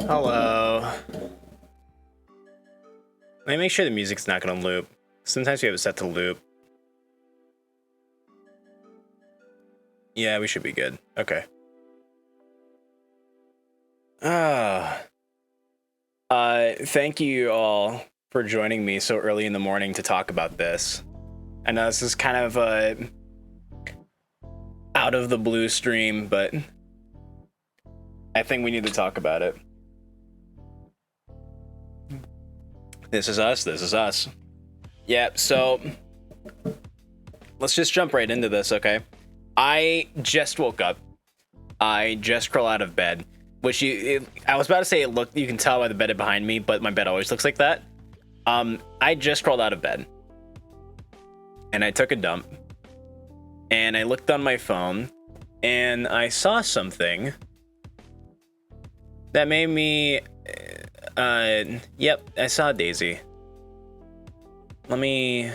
Hello. Let me make sure the music's not gonna loop. Sometimes we have it set to loop. Yeah, we should be good. Okay. Thank you all for joining me so early in the morning to talk about this. I know this is kind of a out of the blue stream, but I think we need to talk about it. This is us. This is us. Yeah, so let's just jump right into this, okay? I just woke up. I just crawled out of bed, which I was about to say you can tell by the bed behind me, but my bed always looks like that. I just crawled out of bed and I took a dump and I looked on my phone and I saw something that made me, yep, I saw Daisy. Why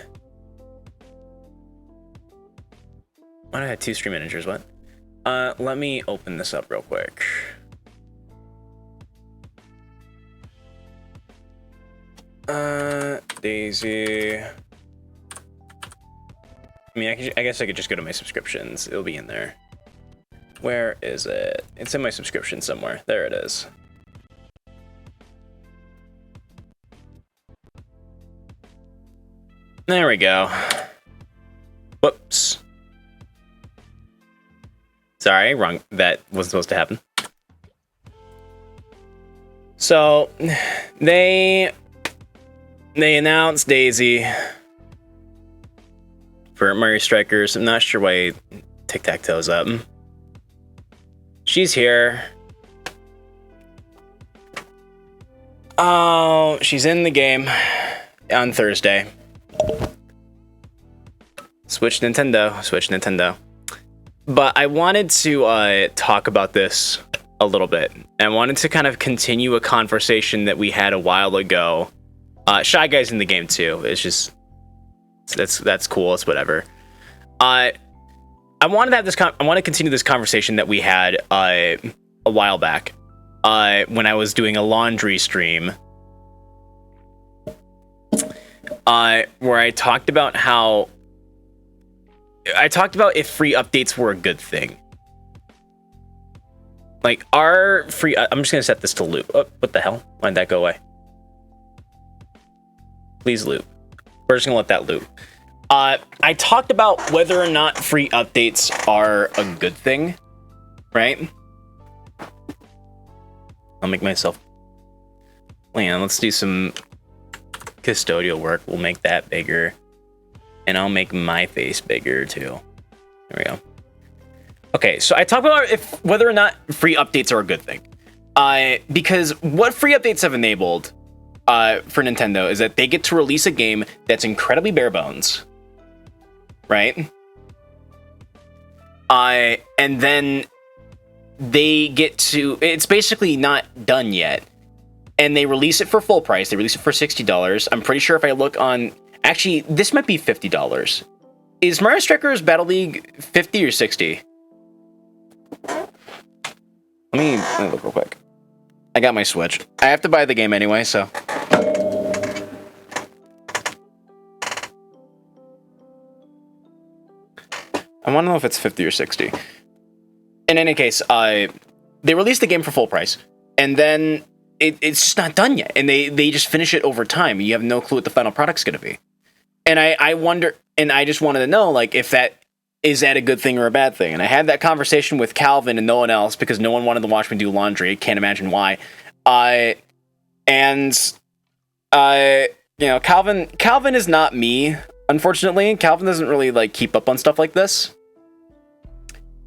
do I have two stream managers? What? Let me open this up real quick. Daisy. I mean, I guess I could just go to my subscriptions. It'll be in there. Where is it? It's in my subscription somewhere. There it is. There we go. Whoops. Sorry, wrong. That wasn't supposed to happen. So, they announced Daisy for Mario Strikers. I'm not sure why Tic-Tac-Toe's up. She's here. Oh, she's in the game on Thursday. Switch Nintendo. But I wanted to talk about this a little bit. I wanted to kind of continue a conversation that we had a while ago. Shy Guy's in the game too. It's just that's cool. It's whatever. I wanted to have this. I want to continue this conversation that we had a while back when I was doing a laundry stream, where I talked about if free updates were a good thing. Like, our free... I'm just going to set this to loop. Oh, what the hell? Why did that go away? Please loop. We're just going to let that loop. I talked about whether or not free updates are a good thing, right? I'll make myself... Hang on, let's do some custodial work. We'll make that bigger. And I'll make my face bigger, too. There we go. Okay, so I talked about whether or not free updates are a good thing. Because what free updates have enabled for Nintendo is that they get to release a game that's incredibly bare bones. Right? And then they get to... It's basically not done yet. And they release it for full price. They release it for $60. I'm pretty sure if I look on... Actually, this might be $50. Is Mario Strikers Battle League 50 or 60? Let me look real quick. I got my Switch. I have to buy the game anyway, so... I want to know if it's 50 or 60. In any case, they released the game for full price, and then it's just not done yet, and they just finish it over time. You have no clue what the final product's going to be. And I wonder, and I just wanted to know, like, if that is that a good thing or a bad thing? And I had that conversation with Calvin and no one else because no one wanted to watch me do laundry. Can't imagine why. You know, Calvin is not me, unfortunately. Calvin doesn't really like keep up on stuff like this,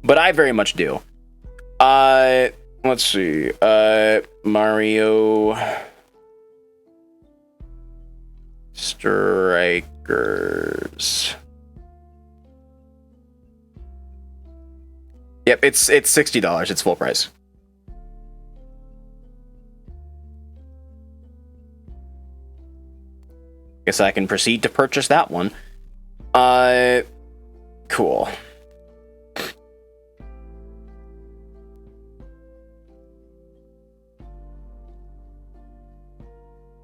but I very much do. Let's see. Mario Strikers. Yep, it's $60. It's full price. Guess I can proceed to purchase that one. Cool.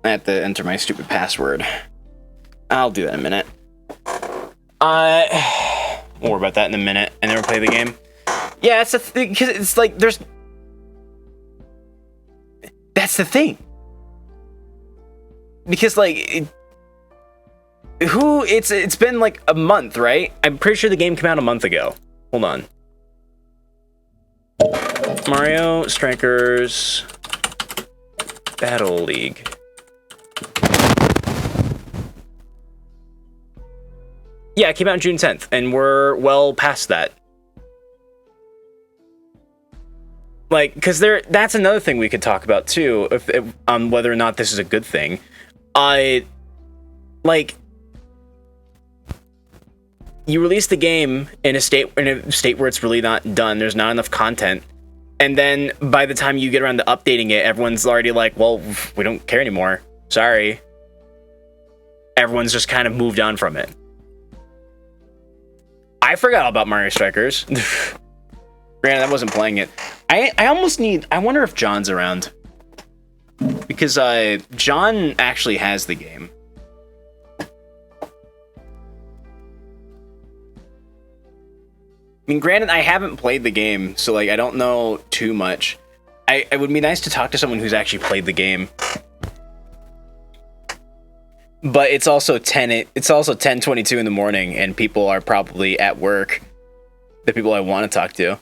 I have to enter my stupid password. I'll do that in a minute. We'll worry about that in a minute, and then we'll play the game. Yeah, it's a thing, because it's like, there's... That's the thing. Because, like... It's been, like, a month, right? I'm pretty sure the game came out a month ago. Hold on. Mario Strikers Battle League. Yeah, it came out on June 10th, and we're well past that. Like, because that's another thing we could talk about, too, on whether or not this is a good thing. Like, you release the game in a state where it's really not done, there's not enough content, and then by the time you get around to updating it, everyone's already like, well, we don't care anymore. Sorry. Everyone's just kind of moved on from it. I forgot all about Mario Strikers. Granted, I wasn't playing it. I wonder if John's around. Because John actually has the game. I mean, granted, I haven't played the game, so like I don't know too much. It would be nice to talk to someone who's actually played the game. But it's also 10:22 in the morning, and people are probably at work. The people I want to talk to.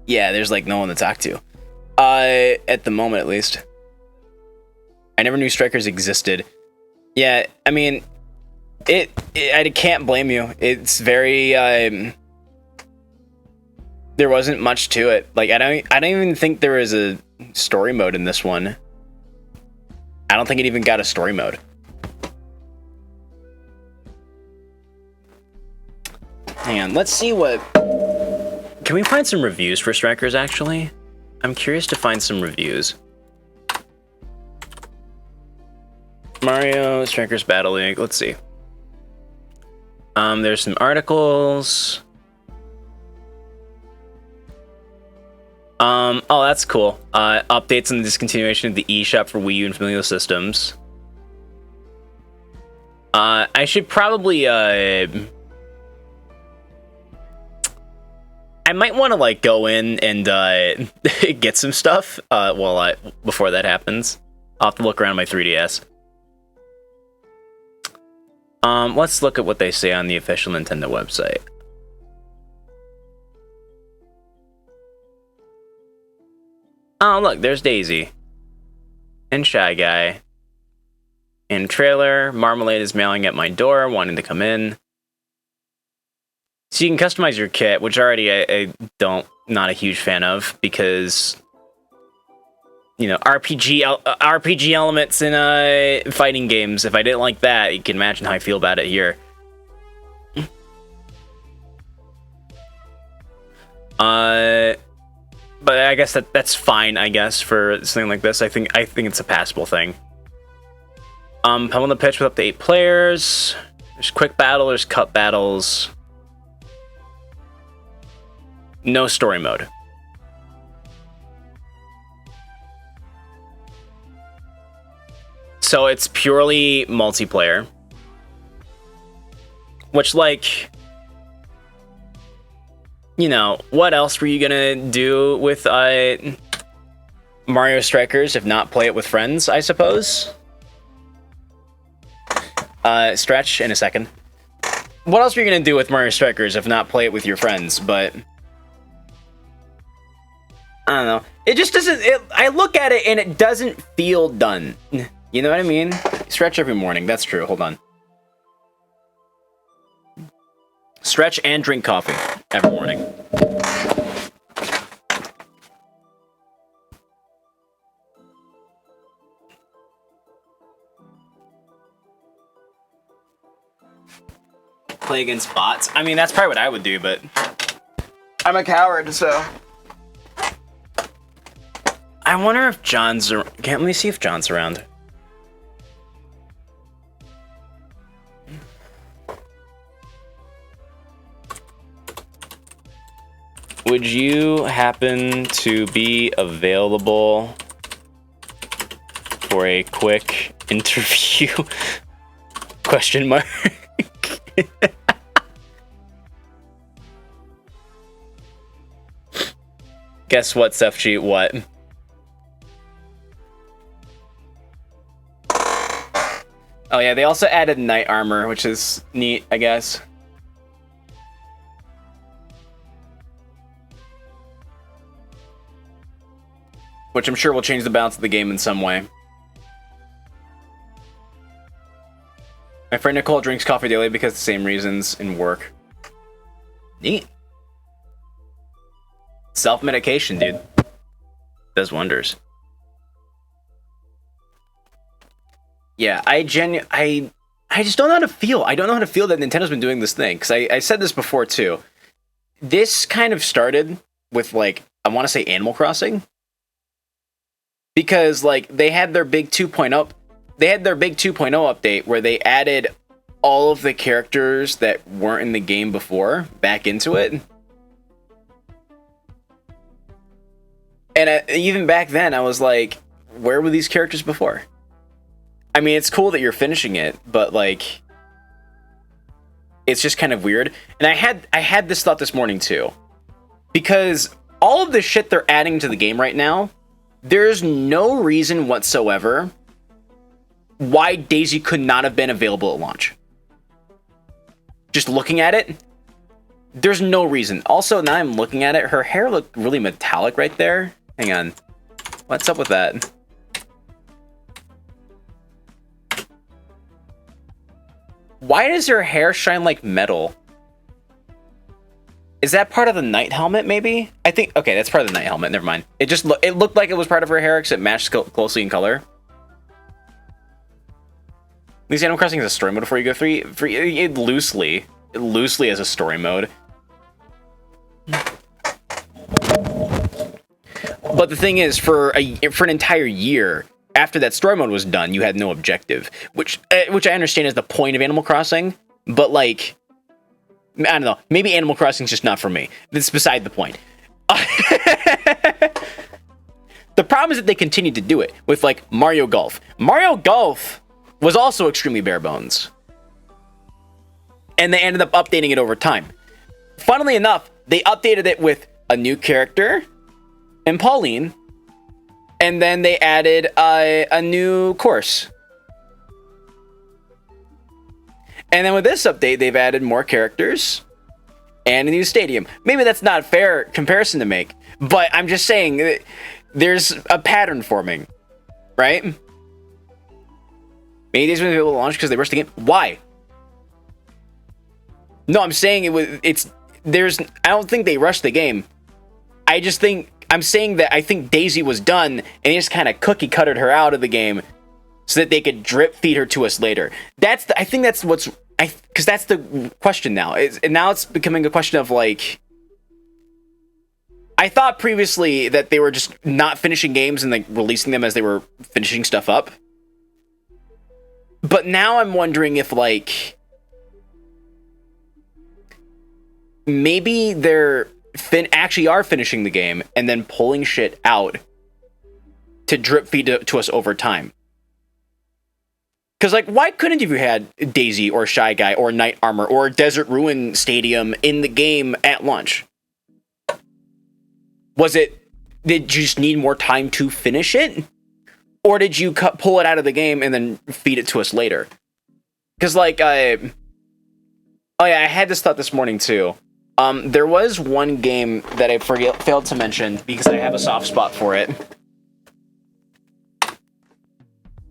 Yeah, there's like no one to talk to. At the moment, at least. I never knew Strikers existed. Yeah, I mean, I can't blame you. It's very there wasn't much to it. Like I don't even think there was a story mode in this one. I don't think it even got a story mode. Hang on, let's see what... Can we find some reviews for Strikers, actually? I'm curious to find some reviews. Mario Strikers Battle League, let's see. There's some articles. Oh, that's cool. Updates on the discontinuation of the eShop for Wii U and familial systems. I should probably, I might want to, like, go in and, get some stuff, before that happens. I'll have to look around my 3DS. Let's look at what they say on the official Nintendo website. Oh, look, there's Daisy. And Shy Guy. And trailer, Marmalade is mailing at my door, wanting to come in. So you can customize your kit, which already I not a huge fan of, because, you know, RPG elements in fighting games. If I didn't like that, you can imagine how I feel about it here. But I guess that's fine, I guess, for something like this. I think it's a passable thing. Pummeling the pitch with up to 8 players. There's quick battle, there's cup battles. No story mode. So it's purely multiplayer. Which, like, you know, what else were you gonna do with Mario Strikers if not play it with friends, I suppose? Stretch in a second. What else were you gonna do with Mario Strikers if not play it with your friends? But I don't know. It just doesn't... I look at it and it doesn't feel done. You know what I mean? Stretch every morning. That's true. Hold on. Stretch and drink coffee every morning. Play against bots? I mean, that's probably what I would do, but I'm a coward, so... I wonder if John's around. Let me see if John's around. Would you happen to be available for a quick interview? Question mark. Guess what, Sefchi? What? Oh yeah, they also added knight armor, which is neat, I guess. Which I'm sure will change the balance of the game in some way. My friend Nicole drinks coffee daily because of the same reasons in work. Neat. Self-medication, dude. Does wonders. Yeah, I just don't know how to feel. I don't know how to feel that Nintendo's been doing this thing. Because I said this before, too. This kind of started with, like, I want to say Animal Crossing. Because, like, they had their big 2.0... They had their big 2.0 update where they added all of the characters that weren't in the game before back into it. And even back then, I was like, where were these characters before? I mean, it's cool that you're finishing it, but, like, it's just kind of weird. And I had this thought this morning, too. Because all of the shit they're adding to the game right now, there's no reason whatsoever why Daisy could not have been available at launch. Just looking at it, there's no reason. Also, now I'm looking at it, her hair looked really metallic right there. Hang on. What's up with that? Why does her hair shine like metal? Is that part of the knight helmet, maybe? I think... Okay, that's part of the knight helmet. Never mind. It just it looked like it was part of her hair, because it matched closely in color. At least Animal Crossing is a story mode before you go free. It loosely as a story mode. But the thing is, for an entire year after that story mode was done, you had no objective, which I understand is the point of Animal Crossing. But, like, I don't know. Maybe Animal Crossing is just not for me. That's beside the point. The problem is that they continued to do it with, like, Mario Golf. Mario Golf was also extremely bare bones. And they ended up updating it over time. Funnily enough, they updated it with a new character and Pauline. And then they added a new course. And then with this update, they've added more characters and a new stadium. Maybe that's not a fair comparison to make, but I'm just saying there's a pattern forming, right? Maybe these will be able to launch because they rushed the game. Why? No, I'm saying I don't think they rushed the game. I'm saying that I think Daisy was done and they just kind of cookie cuttered her out of the game so that they could drip feed her to us later. Because that's the question now. And now it's becoming a question of, like, I thought previously that they were just not finishing games and, like, releasing them as they were finishing stuff up. But now I'm wondering if, like, maybe they're actually are finishing the game and then pulling shit out to drip feed to us over time. Because, like, why couldn't you have had Daisy or Shy Guy or Knight Armor or Desert Ruin Stadium in the game at launch? Did you just need more time to finish it? Or did you pull it out of the game and then feed it to us later? Because, like, I had this thought this morning, too. There was one game that I failed to mention because I have a soft spot for it.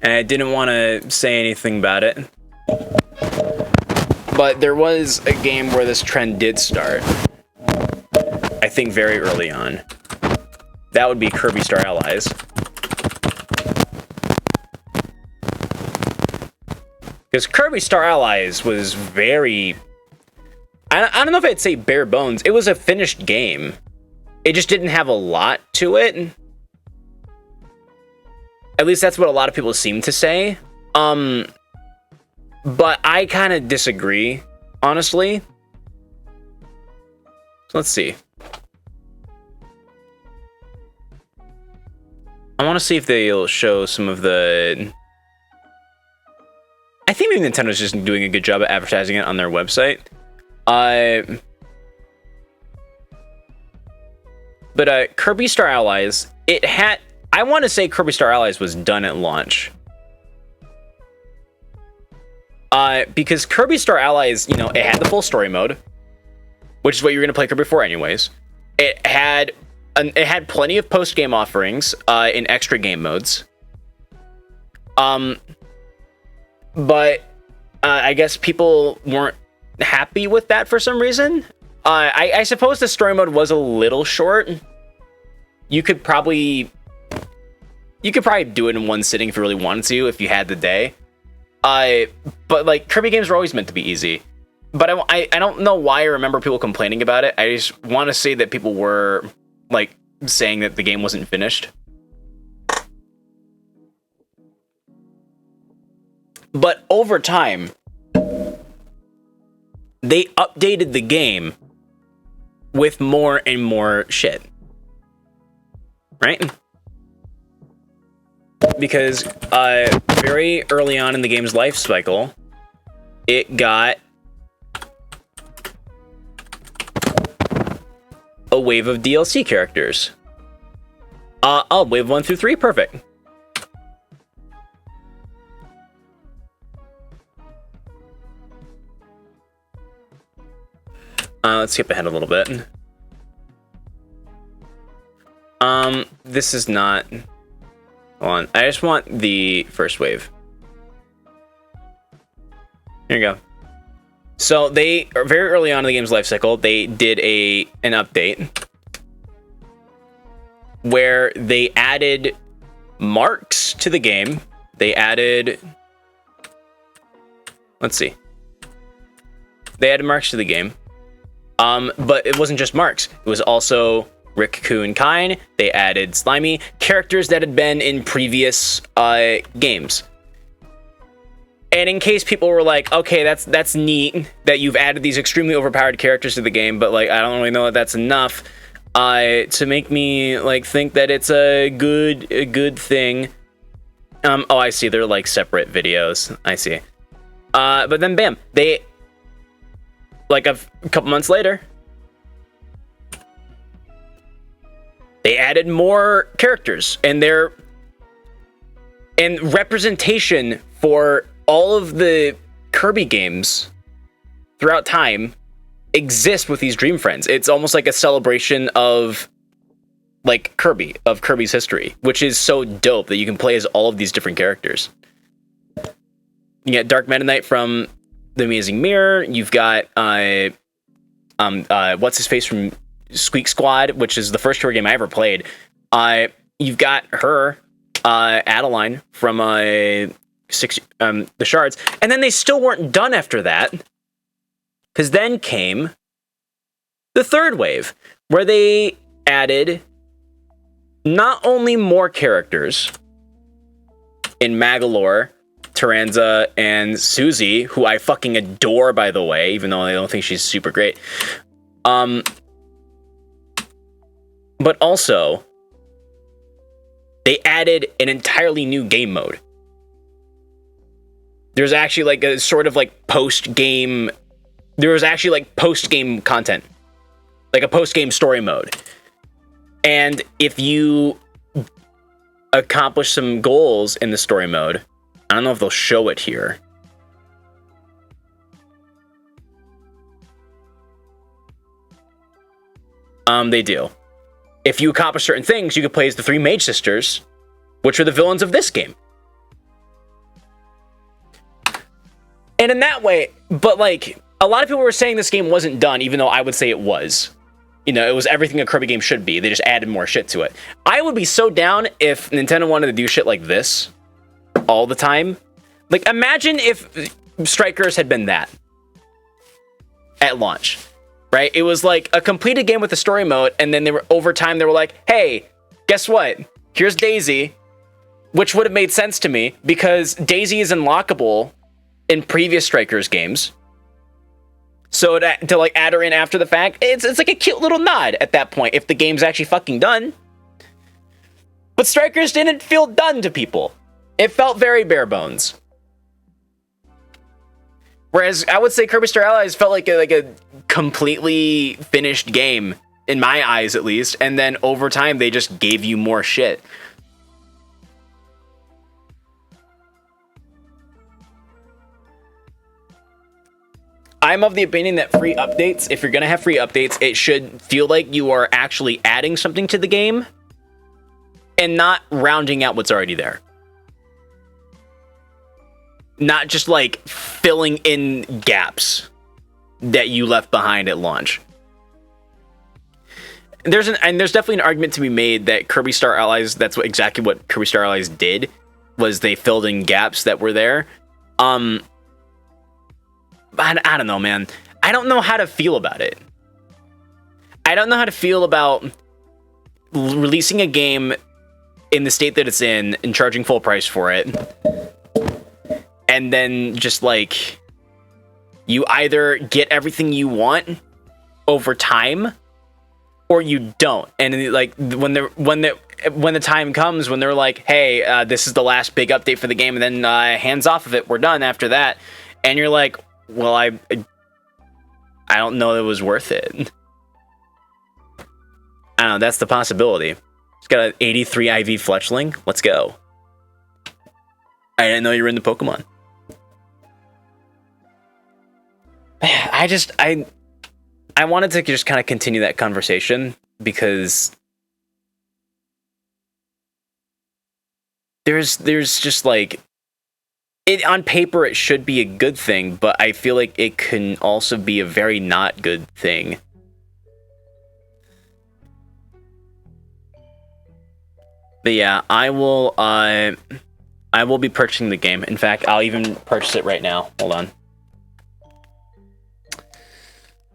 And I didn't want to say anything about it. But there was a game where this trend did start. I think very early on. That would be Kirby Star Allies. Because Kirby Star Allies was very... I don't know if I'd say bare bones. It was a finished game. It just didn't have a lot to it. At least that's what a lot of people seem to say. But I kind of disagree, honestly. So let's see. I want to see if they'll show some of the... I think maybe Nintendo's just doing a good job at advertising it on their website. But Kirby Star Allies, it had... I want to say Kirby Star Allies was done at launch. Because Kirby Star Allies, you know, it had the full story mode, which is what you're going to play Kirby for anyways. It had plenty of post-game offerings in extra game modes. But I guess people weren't happy with that for some reason. I suppose the story mode was a little short. You could probably do it in one sitting if you really wanted to, if you had the day. But like Kirby games were always meant to be easy. But I don't know why I remember people complaining about it. I just want to say that people were like saying that the game wasn't finished. But over time, they updated the game with more and more shit. Right? Because very early on in the game's life cycle, it got a wave of DLC characters. Wave 1 through 3, perfect. Let's skip ahead a little bit. This is not... Hold on, I just want the first wave. Here you go. So they, very early on in the game's life cycle, they did an update where they added marks to the game. They added... Let's see. They added marks to the game. But it wasn't just marks. It was also Rick, Koo, and Kine. They added Slimy, characters that had been in previous games. And in case people were like, okay, that's neat that you've added these extremely overpowered characters to the game, but like I don't really know that that's enough to make me like think that it's a good thing. Oh, I see. They're like separate videos. I see. But then bam, they like a couple months later, they added more characters, and representation for all of the Kirby games throughout time exist with these Dream Friends. It's almost like a celebration of like Kirby's history, which is so dope that you can play as all of these different characters. You get Dark Meta Knight from The Amazing Mirror. You've got what's his face from Squeak Squad, which is the first Kirby game I ever played. You've got her, Adeline from the Shards, and then they still weren't done after that, because then came the third wave, where they added not only more characters in Magalore, Taranza, and Susie, who I fucking adore, by the way, even though I don't think she's super great. But also, they added an entirely new game mode. There's actually like a sort of like post-game... There was actually like post-game content. Like a post-game story mode. And if you accomplish some goals in the story mode... I don't know if they'll show it here. They do. If you accomplish certain things, you can play as the three Mage Sisters, which are the villains of this game. And in that way, but like, a lot of people were saying this game wasn't done, even though I would say it was. You know, it was everything a Kirby game should be. They just added more shit to it. I would be so down if Nintendo wanted to do shit like this all the time. Like, imagine if Strikers had been that at launch, right? It was like a completed game with the story mode, and then over time they were like, hey, guess what? Here's Daisy, which would have made sense to me because Daisy is unlockable in previous Strikers games. So to like add her in after the fact, it's like a cute little nod at that point if the game's actually fucking done. But Strikers didn't feel done to people. It felt very bare bones. Whereas I would say Kirby Star Allies felt like a completely finished game, in my eyes at least, and then over time they just gave you more shit. I'm of the opinion that free updates, if you're going to have free updates, it should feel like you are actually adding something to the game and not rounding out what's already there. Not just like filling in gaps that you left behind at launch. There's definitely an argument to be made that Kirby Star Allies, that's exactly what Kirby Star Allies did, was they filled in gaps that were there. I don't know, man. I don't know how to feel about it. I don't know how to feel about releasing a game in the state that it's in and charging full price for it. And then just like, you either get everything you want over time or you don't. And like when the time comes when they're like, hey, this is the last big update for the game, and then hands off of it, we're done after that. And you're like, well, I don't know that it was worth it. I don't know, that's the possibility. It's got an 83 IV Fletchling. Let's go. I didn't know you were into Pokemon. I wanted to just kind of continue that conversation because there's just like, it on paper it should be a good thing, but I feel like it can also be a very not good thing. But yeah, I will be purchasing the game. In fact, I'll even purchase it right now. Hold on.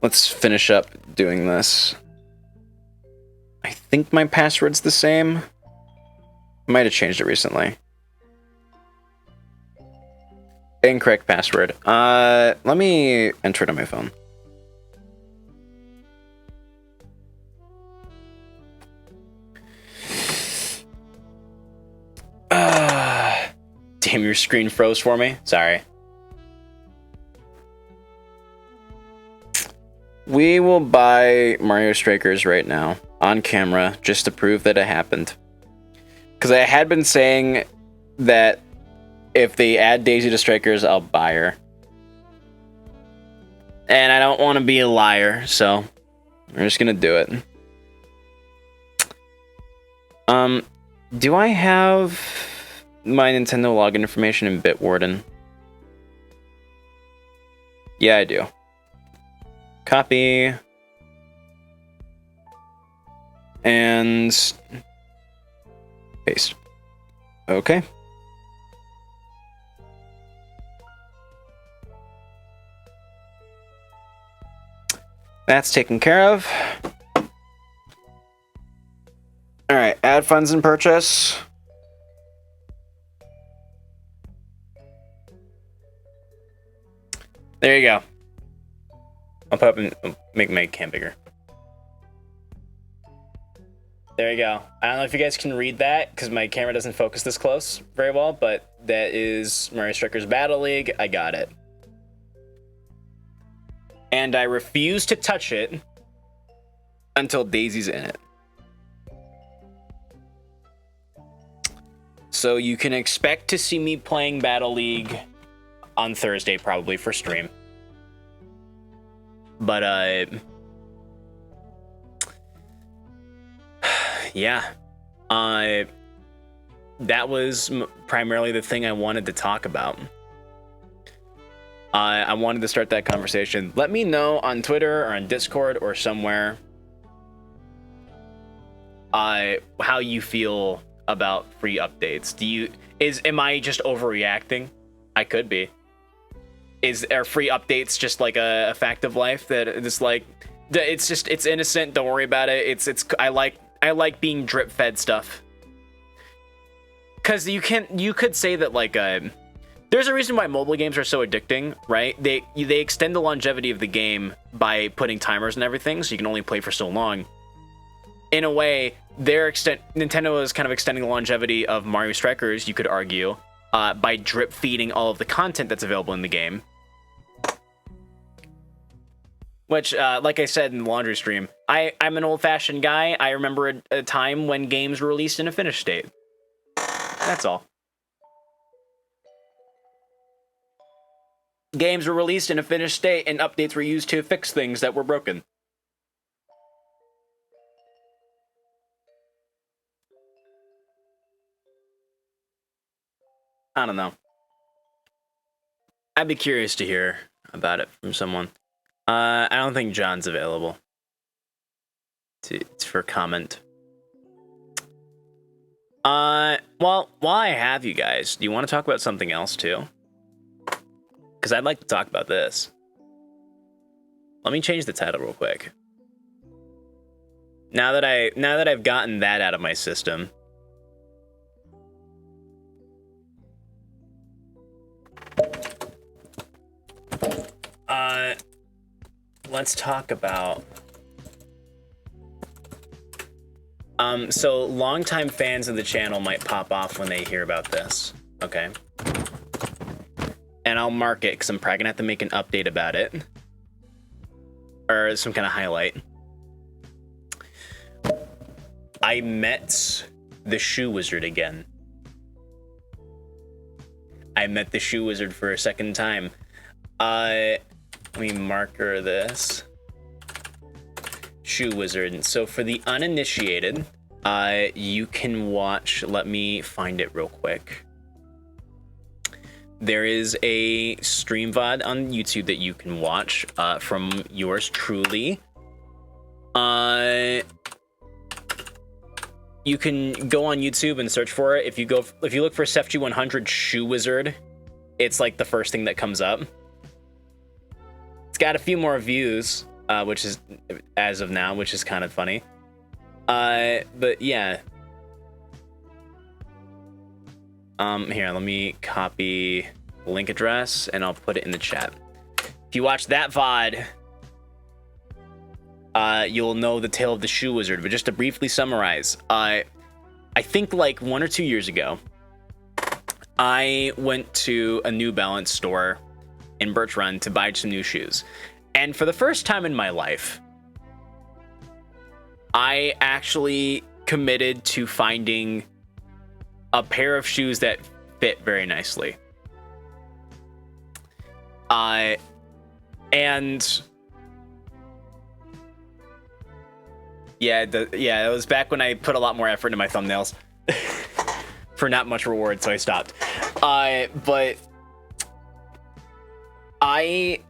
Let's finish up doing this. I think my password's the same. I might have changed it recently. Incorrect password. Let me enter it on my phone. Damn, your screen froze for me. Sorry. We will buy Mario Strikers right now on camera just to prove that it happened. Because I had been saying that if they add Daisy to Strikers, I'll buy her. And I don't want to be a liar, so we're just gonna do it. Do I have my Nintendo login information in Bitwarden? Yeah, I do. Copy. And paste. Okay. That's taken care of. All right, add funds and purchase. There you go. I'll put up and make my cam bigger. There you go. I don't know if you guys can read that because my camera doesn't focus this close very well, but that is Mario Strikers Battle League. I got it. And I refuse to touch it until Daisy's in it. So you can expect to see me playing Battle League on Thursday, probably for stream. But yeah, that was primarily the thing I wanted to talk about. I wanted to start that conversation. Let me know on Twitter or on Discord or somewhere how you feel about free updates. Am I just overreacting? I could be. Are free updates just like a fact of life that it's like it's innocent, don't worry about it. I like being drip fed stuff. Cause you could say that like there's a reason why mobile games are so addicting, right? They extend the longevity of the game by putting timers and everything, so you can only play for so long. in a way, Nintendo is kind of extending the longevity of Mario Strikers, you could argue, by drip feeding all of the content that's available in the game. Which, like I said in the laundry stream, I'm an old-fashioned guy. I remember a time when games were released in a finished state. That's all. Games were released in a finished state, and updates were used to fix things that were broken. I don't know. I'd be curious to hear about it from someone. I don't think John's available for comment. Well, while I have you guys, do you want to talk about something else too? Because I'd like to talk about this. Let me change the title real quick. Now that I've gotten that out of my system. Let's talk about... So longtime fans of the channel might pop off when they hear about this, okay? And I'll mark it, because I'm probably gonna have to make an update about it. Or some kind of highlight. I met the Shoe Wizard again. I met the Shoe Wizard for a second time. Let me marker this. Shoe Wizard. So for the uninitiated, you can watch, let me find it real quick. There is a stream VOD on YouTube that you can watch from yours truly. You can go on YouTube and search for it. If you look for SefG100 Shoe Wizard, it's like the first thing that comes up. It's got a few more views, which is, as of now, which is kind of funny. But yeah. Here, let me copy the link address and I'll put it in the chat. If you watch that VOD, you'll know the tale of the Shoe Wizard. But just to briefly summarize, I think like 1 or 2 years ago, I went to a New Balance store in Birch Run to buy some new shoes. And for the first time in my life, I actually committed to finding a pair of shoes that fit very nicely. And yeah, it was back when I put a lot more effort into my thumbnails for not much reward, so I stopped. But I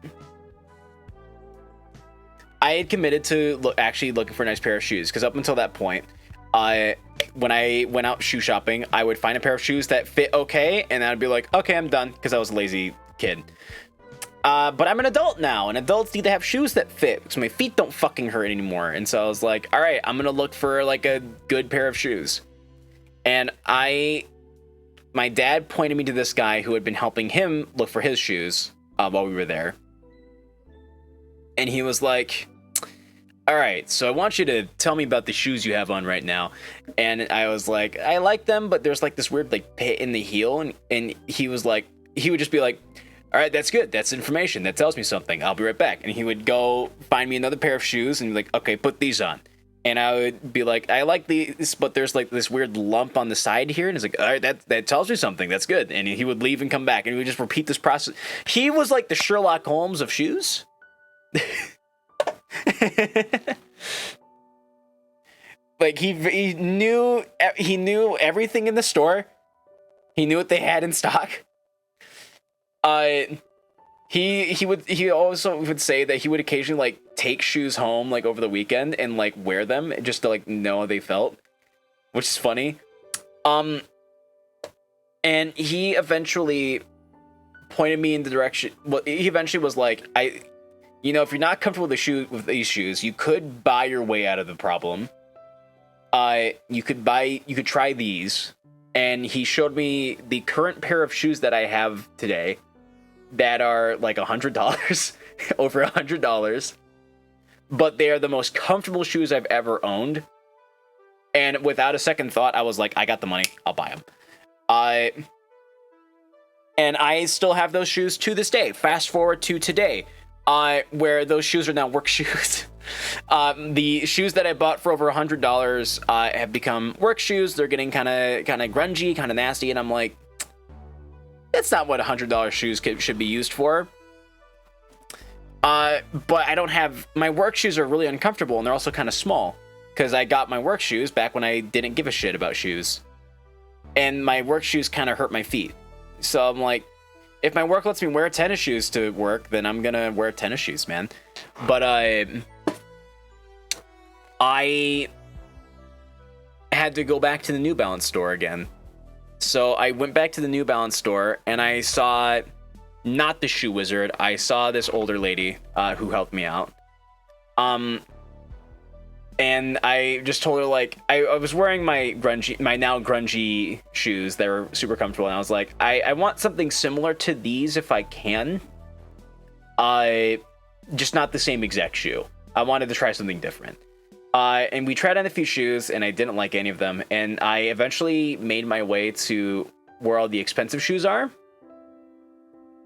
had committed to actually looking for a nice pair of shoes, because up until that point, when I went out shoe shopping, I would find a pair of shoes that fit okay, and I'd be like, okay, I'm done, because I was a lazy kid. But I'm an adult now, and adults need to have shoes that fit, because my feet don't fucking hurt anymore. And so I was like, all right, I'm gonna look for like a good pair of shoes. And my dad pointed me to this guy who had been helping him look for his shoes while we were there. And he was like, all right, so I want you to tell me about the shoes you have on right now. And I was like, I like them, but there's like this weird like pit in the heel. And he was like, he would just be like, all right, that's good. That's information. That tells me something. I'll be right back. And he would go find me another pair of shoes and be like, okay, put these on. And I would be like, I like these, but there's like this weird lump on the side here. And it's like, all right, that tells me something. That's good. And he would leave and come back, and we would just repeat this process. He was like the Sherlock Holmes of shoes. Like he knew everything in the store. He knew what they had in stock. He also would say that he would occasionally like take shoes home like over the weekend and like wear them just to like know how they felt, which is funny. And he eventually pointed me in the direction. Well, he eventually was like, if you're not comfortable with these shoes, you could buy your way out of the problem. You could try these. And he showed me the current pair of shoes that I have today that are like $100, over $100. But they are the most comfortable shoes I've ever owned. And without a second thought, I was like, I got the money. I'll buy them. And I still have those shoes to this day. Fast forward to today, where those shoes are now work shoes. The shoes that I bought for over $100 have become work shoes. They're getting kind of grungy, kind of nasty, and I'm like, that's not what $100 shoes should be used for. But I don't have, my work shoes are really uncomfortable, and they're also kind of small, because I got my work shoes back when I didn't give a shit about shoes, and my work shoes kind of hurt my feet. So I'm like, if my work lets me wear tennis shoes to work, then I'm gonna wear tennis shoes, man. But I had to go back to the New Balance store again. So I went back to the New Balance store, and I saw not the shoe wizard. I saw this older lady who helped me out. And I just told her, like, I was wearing my now grungy shoes. They were super comfortable, and I was like, I want something similar to these if I can. Just not the same exact shoe. I wanted to try something different. And we tried on a few shoes, and I didn't like any of them. And I eventually made my way to where all the expensive shoes are.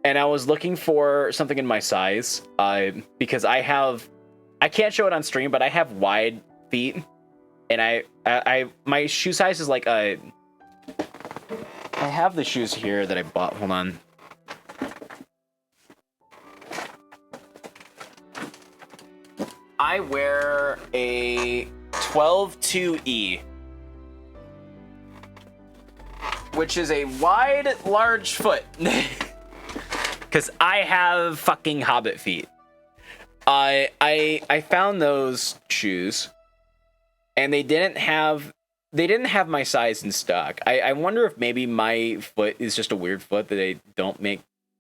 And I was looking for something in my size, because I can't show it on stream, but I have wide feet, and my shoe size is like I have the shoes here that I bought. Hold on. I wear a 12-2E, which is a wide, large foot, because I have fucking hobbit feet. I found those shoes, and they didn't have my size in stock. I wonder if maybe my foot is just a weird foot that they don't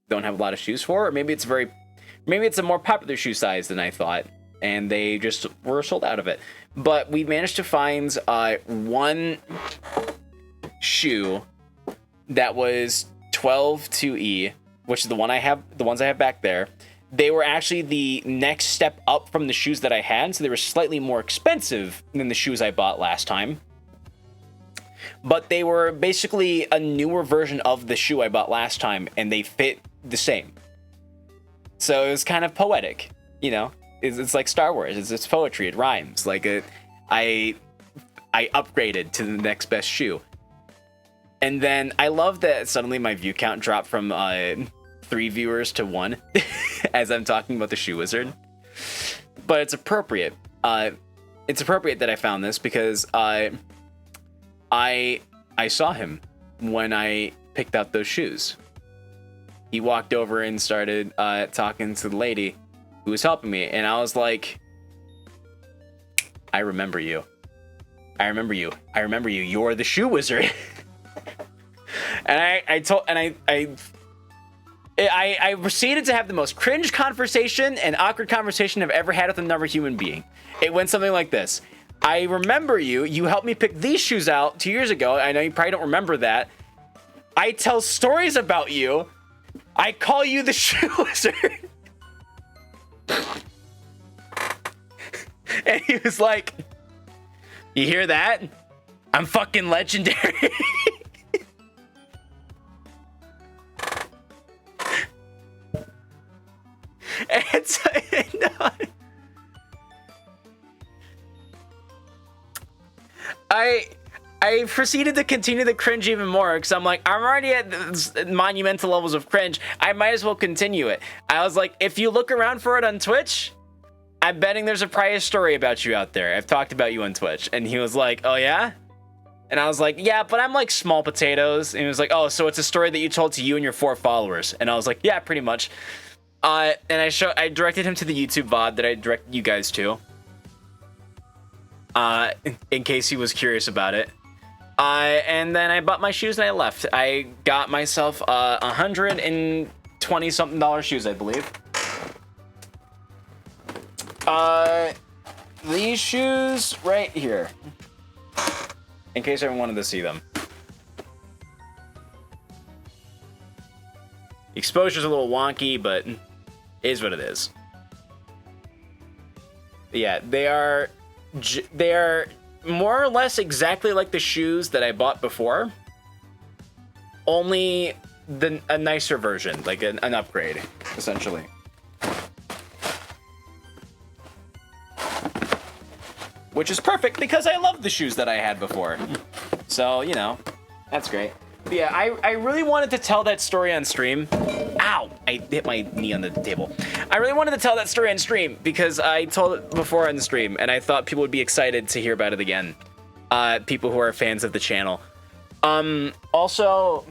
have a lot of shoes for, or maybe it's a more popular shoe size than I thought, and they just were sold out of it. But we managed to find one shoe that was 12-2E, which is the ones I have back there. They were actually the next step up from the shoes that I had, so they were slightly more expensive than the shoes I bought last time. But they were basically a newer version of the shoe I bought last time, and they fit the same. So it was kind of poetic, you know? It's like Star Wars. It's poetry. It rhymes. Like I upgraded to the next best shoe. And then I love that suddenly my view count dropped from 3 viewers to 1 as I'm talking about the shoe wizard. But it's appropriate. It's appropriate that I found this because I saw him when I picked out those shoes. He walked over and started talking to the lady who was helping me, and I was like, I remember you. I remember you. I remember you. You're the shoe wizard. And I proceeded to have the most cringe conversation and awkward conversation I've ever had with another human being. It went something like this. I remember you. You helped me pick these shoes out 2 years ago. I know you probably don't remember that. I tell stories about you. I call you the shoe wizard. And he was like, you hear that? I'm fucking legendary. And so, I proceeded to continue the cringe even more because I'm like, I'm already at monumental levels of cringe. I might as well continue it. I was like, if you look around for it on Twitch, I'm betting there's a prior story about you out there. I've talked about you on Twitch. And he was like, oh yeah? And I was like, yeah, but I'm like small potatoes. And he was like, oh, so it's a story that you told to you and your 4 followers. And I was like, yeah, pretty much. And I directed him to the YouTube VOD that I directed you guys to. In case he was curious about it. And then I bought my shoes and I left. I got myself $120 something shoes, I believe. These shoes right here. In case everyone wanted to see them. Exposure's a little wonky, but it is what it is. Yeah, they are more or less exactly like the shoes that I bought before, only a nicer version, like an upgrade, essentially. Which is perfect because I love the shoes that I had before. So, you know, that's great. But yeah, I really wanted to tell that story on stream. Ow! I hit my knee on the table. I really wanted to tell that story on stream because I told it before on the stream, and I thought people would be excited to hear about it again. People who are fans of the channel. Also,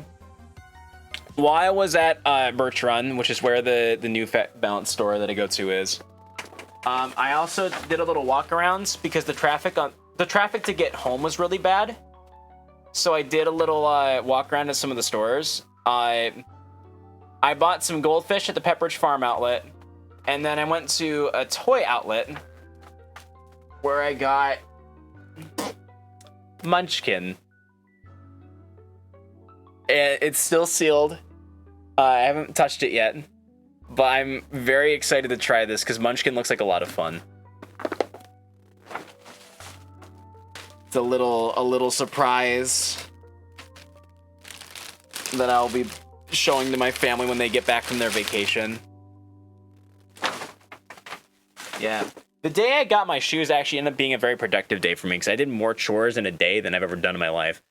while I was at Birch Run, which is where the new Fat Balance store that I go to is, I also did a little walk arounds because the traffic to get home was really bad. So I did a little walk around at some of the stores. I bought some goldfish at the Pepperidge Farm outlet, and then I went to a toy outlet where I got Munchkin. It's still sealed. I haven't touched it yet, but I'm very excited to try this because Munchkin looks like a lot of fun. It's a little surprise that I'll be showing to my family when they get back from their vacation. Yeah. The day I got my shoes actually ended up being a very productive day for me because I did more chores in a day than I've ever done in my life.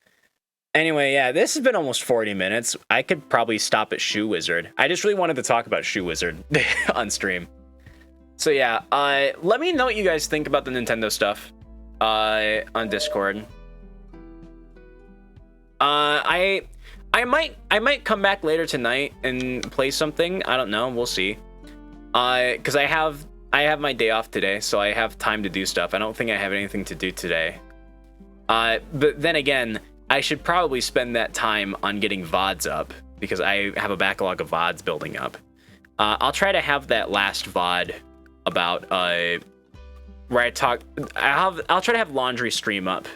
Anyway, yeah, this has been almost 40 minutes. I could probably stop at Shoe Wizard. I just really wanted to talk about Shoe Wizard on stream. So yeah, let me know what you guys think about the Nintendo stuff on Discord. I might come back later tonight and play something. I don't know. We'll see. Because I have my day off today, so I have time to do stuff. I don't think I have anything to do today. But then again, I should probably spend that time on getting VODs up because I have a backlog of VODs building up. I'll try to have that last VOD about where I talk. I'll try to have laundry stream up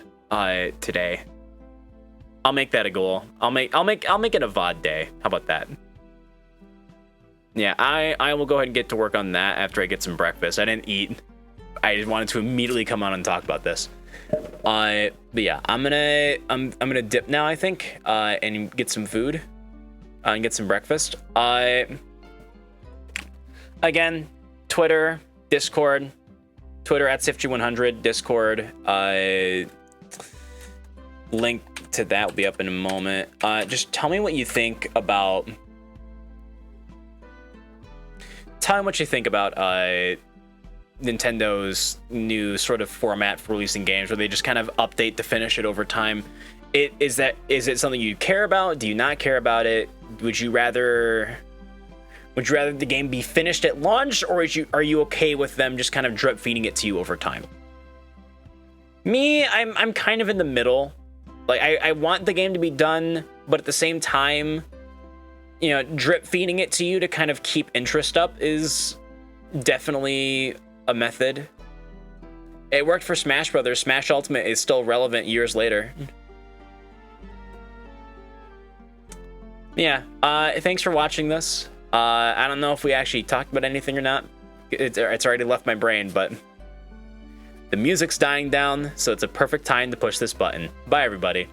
today. I'll make that a goal. I'll make it a VOD day. How about that? Yeah, I will go ahead and get to work on that after I get some breakfast. I didn't eat. I just wanted to immediately come on and talk about this. But yeah, I'm gonna dip now, I think, and get some food, and get some breakfast. Again, Twitter, Discord, Twitter at SifG100, Discord. Link to that will be up in a moment. Just tell me what you think about. Tell me what you think about Nintendo's new sort of format for releasing games, where they just kind of update to finish it over time. Is it something you care about? Do you not care about it? Would you rather the game be finished at launch, or are you okay with them just kind of drip feeding it to you over time? Me, I'm kind of in the middle. Like I want the game to be done, but at the same time, you know, drip feeding it to you to kind of keep interest up is definitely a method. It worked for Smash Brothers. Smash Ultimate is still relevant years later. Yeah, thanks for watching this. I don't know if we actually talked about anything or not. It's already left my brain, but the music's dying down, so it's a perfect time to push this button. Bye, everybody.